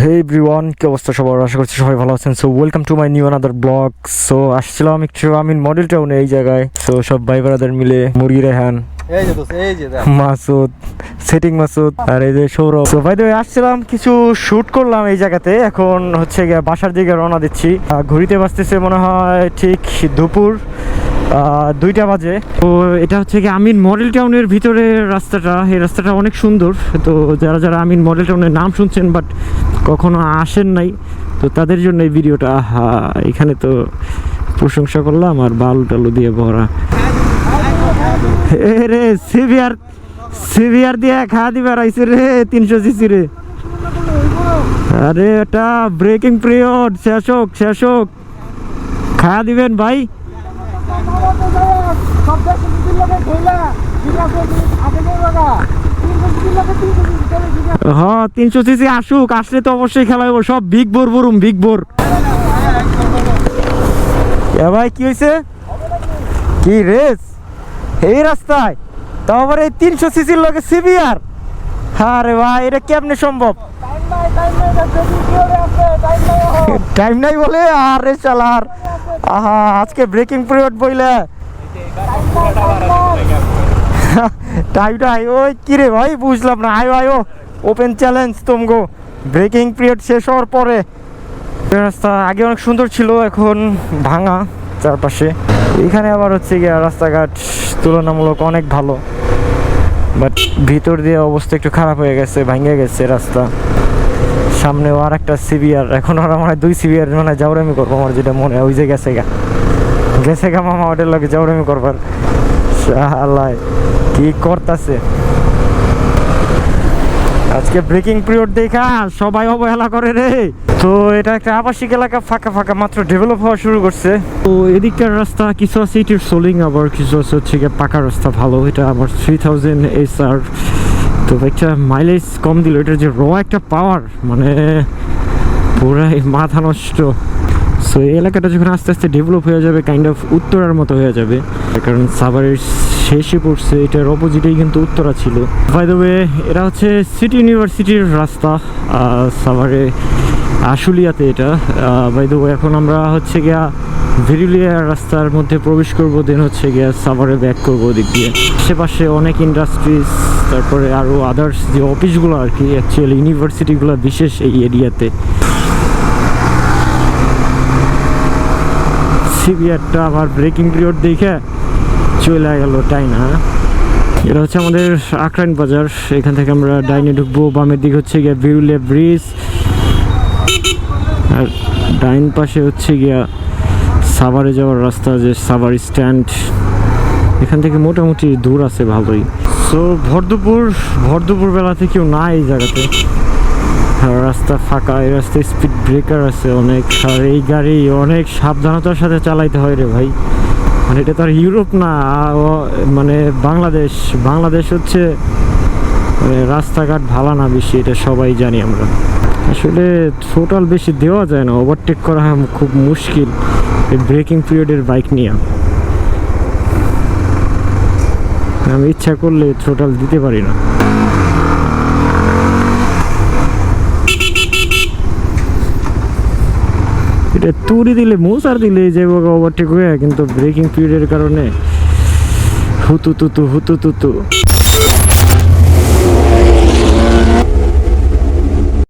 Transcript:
হে everyone, কি অবস্থা সবার? আশা করছি সবাই ভালো আছেন। So welcome to my new another blog. So আসছিলাম একটু মডেল টাউনে এই জায়গায়। সো সব ভাই ব্রাদার মিলে মুরগি রেহান, মাসুদ, সেটিং মাসুদ আর এই যে সৌরভ। সো ভাই আসছিলাম, কিছু শুট করলাম এই জায়গাতে। এখন হচ্ছে গিয়ে বাসার দিকে রওনা দিচ্ছি। ঘুরিতে বাজতেছে মনে হয় ঠিক দুপুর 2টা বাজে। তো এটা হচ্ছে কি আমিন মডেল টাউনের ভিতরে রাস্তাটা। এই রাস্তাটা অনেক সুন্দর। তো যারা যারা আমিন মডেল টাউনের নাম শুনছেন বাট কখনো আসেন নাই, তো তাদের জন্য এই ভিডিওটা। এখানে তো প্রশংসা করলাম আর বালু টালু দিয়ে ভরা। রে সিভিয়ার দিয়ে খাওয়া দিবে রাইছে রে 300 সিসি রে। আরে এটা ব্রেকিং পিরিয়ড শেষ হোক খাওয়া দিবেন ভাই। হ্যাঁ 300 সিসি আসুক, আসলে তো অবশ্যই খেলাবো সব বিগ বোর। ভাই কি হয়েছে? কি রেস এই রাস্তায়, তাও আবার এই 300 সিসির লগে সিভিআর? আরে ভাই এটা কেমনে সম্ভব? টাইম নাই বলে? আরে চালার আজকে ব্রেকিং পিরিয়ড বইলে টাইমটা ওই কিরে ভাই বুঝলাম না। আয়ো ওপেন চ্যালেঞ্জ তুমগো। ব্রেকিং পিরিয়ড শেষ হওয়ার পরে রাস্তা আগে অনেক সুন্দর ছিল, এখন ভাঙা চারপাশে। এখানে আবার হচ্ছে গিয়ে রাস্তাঘাট তুলনামূলক অনেক ভালো, বাট ভিতর দিয়ে অবস্থা একটু খারাপ হয়ে গেছে, ভেঙে গেছে রাস্তা। সামনেও আর একটা সিভিআর, এখন আর আমার 2 সিভিআর মানে জাউরামি করবো। আমার যেটা মনে হয় ওই যে গেছে গা মামা ওটার লাগে জাউরামি করবার। আল্লাহ কি করতেছে আজকে ব্রেকিং পিরিয়ড দেখা সবাই অবহেলা করে রে। তো এটা একটা আবাসিক এলাকা, ফাঁকা মাত্র ডেভেলপ হওয়া শুরু করছে। তো এদিককার রাস্তা কিছু আছে ইটের সোলিং, আবার কিছু আছে হচ্ছে গিয়ে পাকা রাস্তা ভালো। এটা আবার 3000 SR। তো একটা মাইলেজ কম দিল। এটার যে একটা পাওয়ার মানে পুরাই মাথা নষ্ট। সো এই এলাকাটা যখন আস্তে আস্তে ডেভেলপ হয়ে যাবে, কাইন্ড অফ উত্তরার মতো হয়ে যাবে, কারণ সাভারের শেষে পড়ছে। এটার অপোজিটেই কিন্তু উত্তরা ছিল। বাই দ্য ওয়ে এটা হচ্ছে সিটি ইউনিভার্সিটির রাস্তা সাভারে আশুলিয়াতে এটা। বাই দ্য ওয়ে এখন আমরা হচ্ছে গিয়া ভেরুলিয়া রাস্তার মধ্যে প্রবেশ করবো, দেন হচ্ছে গিয়া সাভারে ব্যাক করবো ওদিক দিয়ে। আশেপাশে অনেক ইন্ডাস্ট্রিজ, তারপরে আরও আদার্স যে অফিসগুলো আর কি, অ্যাকচুয়ালি ইউনিভার্সিটিগুলো বিশেষ এই এরিয়াতে। সিভিআরটা আবার ব্রেকিং পিরিয়ড দেখে চলে গেল টাইনা। এটা হচ্ছে আমাদের আকরাইন বাজার। এখান থেকে আমরা ডাইনে ঢুকবো। বামের দিকে হচ্ছে গিয়া ভেরুলিয়া ব্রিজ, আর ডাইন পাশে হচ্ছে গিয়া সাভারে যাওয়ার রাস্তা, যে সাভার স্ট্যান্ড। এখান থেকে মোটামুটি দূর আছে ভালোই। সো ভরদুপুর বেলাতে কেউ না এই জায়গাতে, রাস্তা ফাঁকা। এই রাস্তায় স্পিড ব্রেকার আছে অনেক, আর এই গাড়ি অনেক সাবধানতার সাথে চালাইতে হয় রে ভাই। মানে এটা তো আর ইউরোপ না, মানে বাংলাদেশ হচ্ছে মানে রাস্তাঘাট ভালো না বেশি, এটা সবাই জানি আমরা। আসলে টোটাল বেশি দেওয়া যায় না, ওভারটেক করা খুব মুশকিল এই ব্রেকিং পিরিয়ডের বাইক নিয়ে। আমি ইচ্ছা করলে টোটাল দিতে পারি না। এটা তুড়ি দিলে মোসার দিলে যে ওভারটেক হয়ে, কিন্তু ব্রেকিং পিরিয়ডের কারণে হুতু তুতু